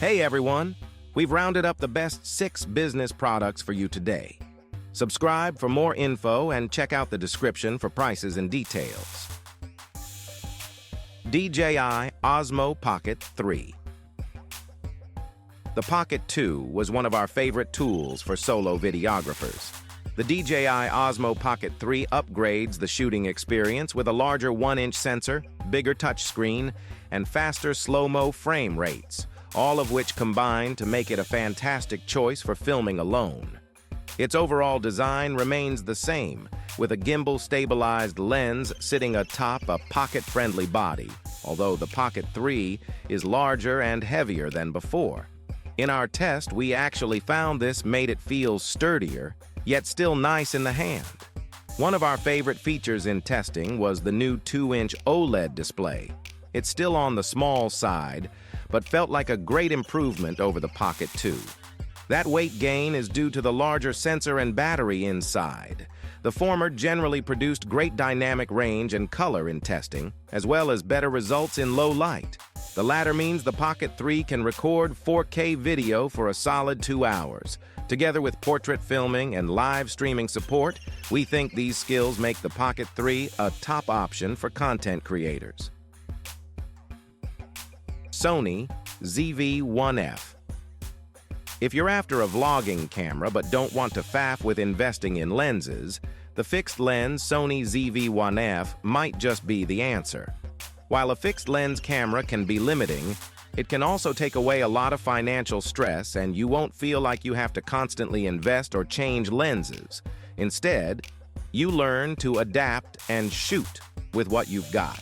Hey everyone, we've rounded up the best 6 business products for you today. Subscribe for more info and check out the description for prices and details. DJI Osmo Pocket 3. The Pocket 2 was one of our favorite tools for solo videographers. The DJI Osmo Pocket 3 upgrades the shooting experience with a larger 1-inch sensor, bigger touchscreen, and faster slow-mo frame rates, all of which combine to make it a fantastic choice for filming alone. Its overall design remains the same, with a gimbal-stabilized lens sitting atop a pocket-friendly body, although the Pocket 3 is larger and heavier than before. In our test, we actually found this made it feel sturdier, yet still nice in the hand. One of our favorite features in testing was the new 2-inch OLED display. It's still on the small side, but felt like a great improvement over the Pocket 2. That weight gain is due to the larger sensor and battery inside. The former generally produced great dynamic range and color in testing, as well as better results in low light. The latter means the Pocket 3 can record 4K video for a solid 2 hours. Together with portrait filming and live streaming support, we think these skills make the Pocket 3 a top option for content creators. Sony ZV-1F. If you're after a vlogging camera but don't want to faff with investing in lenses, the fixed lens Sony ZV-1F might just be the answer. While a fixed lens camera can be limiting, it can also take away a lot of financial stress, and you won't feel like you have to constantly invest or change lenses. Instead, you learn to adapt and shoot with what you've got.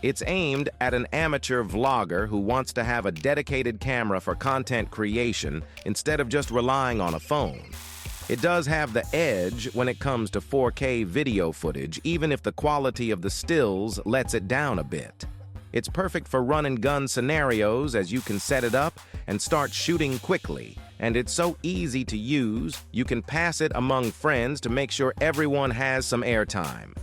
It's aimed at an amateur vlogger who wants to have a dedicated camera for content creation instead of just relying on a phone. It does have the edge when it comes to 4K video footage, even if the quality of the stills lets it down a bit. It's perfect for run-and-gun scenarios, as you can set it up and start shooting quickly, and it's so easy to use, you can pass it among friends to make sure everyone has some airtime.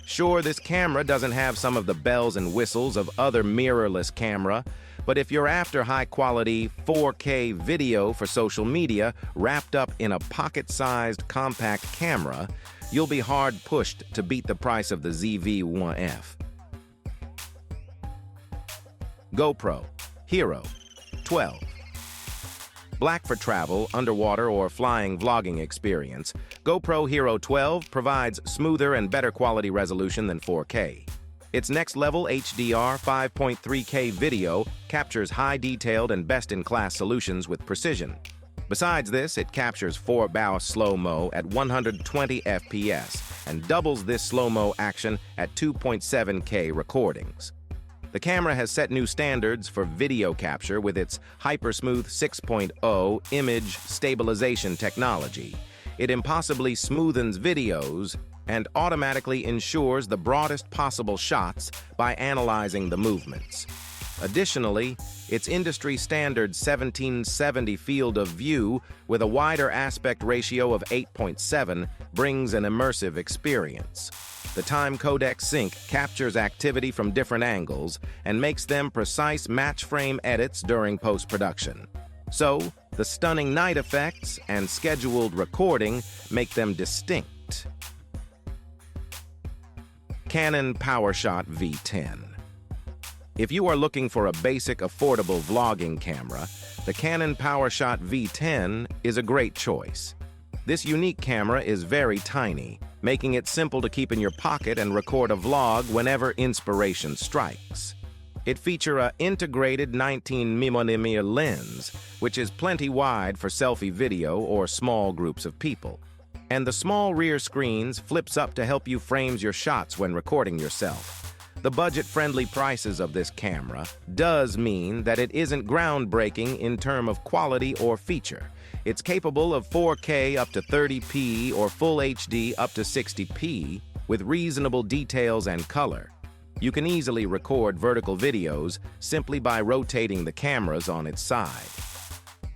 Sure, this camera doesn't have some of the bells and whistles of other mirrorless camera, but if you're after high-quality 4K video for social media wrapped up in a pocket-sized compact camera, you'll be hard-pushed to beat the price of the ZV-1F. GoPro Hero 12. Black for travel, underwater, or flying vlogging experience, GoPro Hero 12 provides smoother and better quality resolution than 4K. Its next-level HDR 5.3K video captures high-detailed and best-in-class solutions with precision. Besides this, it captures 4-bow slow-mo at 120 FPS and doubles this slow-mo action at 2.7K recordings. The camera has set new standards for video capture with its Hypersmooth 6.0 image stabilization technology. It impossibly smoothens videos and automatically ensures the broadest possible shots by analyzing the movements. Additionally, its industry-standard 1770 field of view with a wider aspect ratio of 8.7 brings an immersive experience. The time codec sync captures activity from different angles and makes them precise match frame edits during post-production. So, the stunning night effects and scheduled recording make them distinct. Canon Powershot V10. If you are looking for a basic, affordable vlogging camera, the Canon Powershot V10 is a great choice. This unique camera is very tiny, making it simple to keep in your pocket and record a vlog whenever inspiration strikes. It features an integrated 19mm lens, which is plenty wide for selfie video or small groups of people. And the small rear screens flips up to help you frame your shots when recording yourself. The budget-friendly prices of this camera does mean that it isn't groundbreaking in terms of quality or feature. It's capable of 4K up to 30p or Full HD up to 60p with reasonable details and color. You can easily record vertical videos simply by rotating the cameras on its side.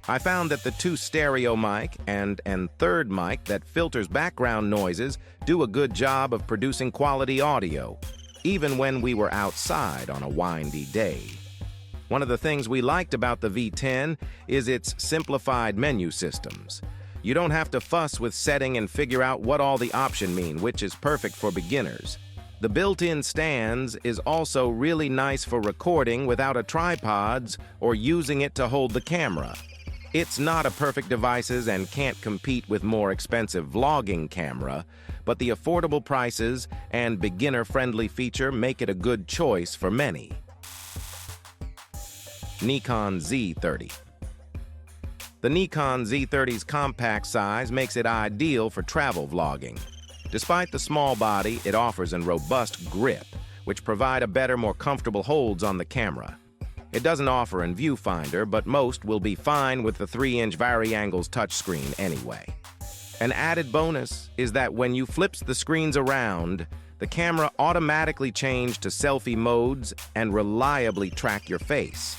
I found that the 2 stereo mic and third mic that filters background noises do a good job of producing quality audio, even when we were outside on a windy day. One of the things we liked about the V10 is its simplified menu systems. You don't have to fuss with setting and figure out what all the options mean, which is perfect for beginners. The built-in stands is also really nice for recording without a tripod or using it to hold the camera. It's not a perfect device and can't compete with more expensive vlogging camera, but the affordable prices and beginner-friendly feature make it a good choice for many. Nikon Z30. The Nikon Z30's compact size makes it ideal for travel vlogging. Despite the small body, it offers a robust grip, which provide a better, more comfortable holds on the camera. It doesn't offer a viewfinder, but most will be fine with the 3-inch vari-angles touchscreen anyway. An added bonus is that when you flip the screens around, the camera automatically changes to selfie modes and reliably track your face.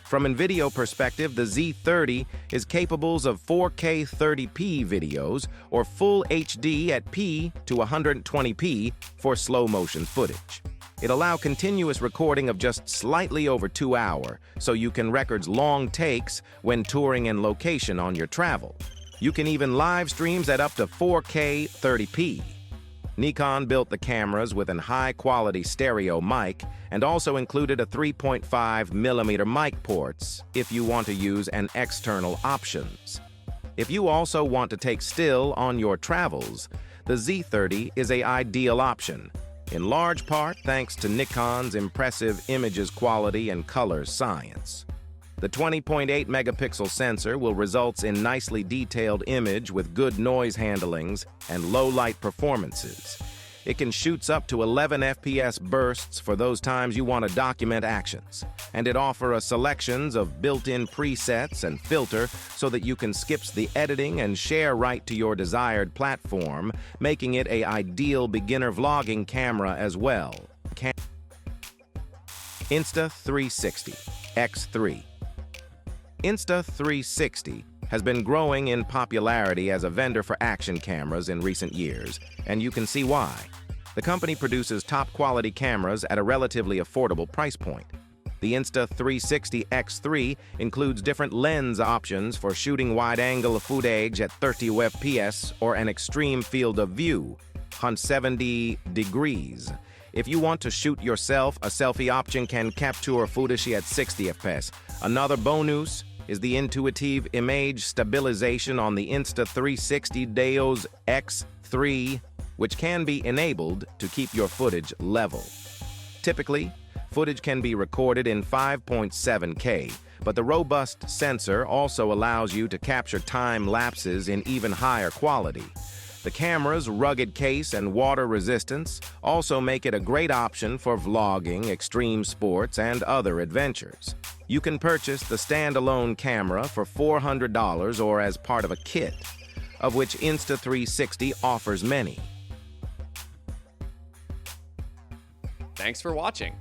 From a video perspective, the Z30 is capable of 4K 30p videos or full HD at P to 120p for slow motion footage. It allows continuous recording of just slightly over 2 hours, so you can record long takes when touring and location on your travel. You can even live streams at up to 4K 30p. Nikon built the cameras with a high-quality stereo mic and also included a 3.5mm mic ports if you want to use an external options. If you also want to take still on your travels, the Z30 is an ideal option, in large part thanks to Nikon's impressive images quality and color science. The 20.8 megapixel sensor will result in nicely detailed image with good noise handlings and low light performances. It can shoot up to 11 FPS bursts for those times you want to document actions, and it offers selections of built-in presets and filter so that you can skip the editing and share right to your desired platform, making it an ideal beginner vlogging camera as well. Insta360 X3. Insta360 has been growing in popularity as a vendor for action cameras in recent years, and you can see why. The company produces top-quality cameras at a relatively affordable price point. The Insta360 X3 includes different lens options for shooting wide-angle footage at 30 fps or an extreme field of view, 170 degrees. If you want to shoot yourself, a selfie option can capture footage at 60 fps. Another bonus is the intuitive image stabilization on the Insta360 DJI X3, which can be enabled to keep your footage level. Typically, footage can be recorded in 5.7K, but the robust sensor also allows you to capture time lapses in even higher quality. The camera's rugged case and water resistance also make it a great option for vlogging, extreme sports, and other adventures. You can purchase the standalone camera for $400 or as part of a kit, of which Insta360 offers many. Thanks for watching.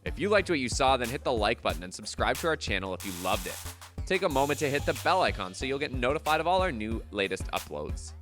If you liked what you saw, then hit the like button and subscribe to our channel if you loved it. Take a moment to hit the bell icon so you'll get notified of all our latest uploads.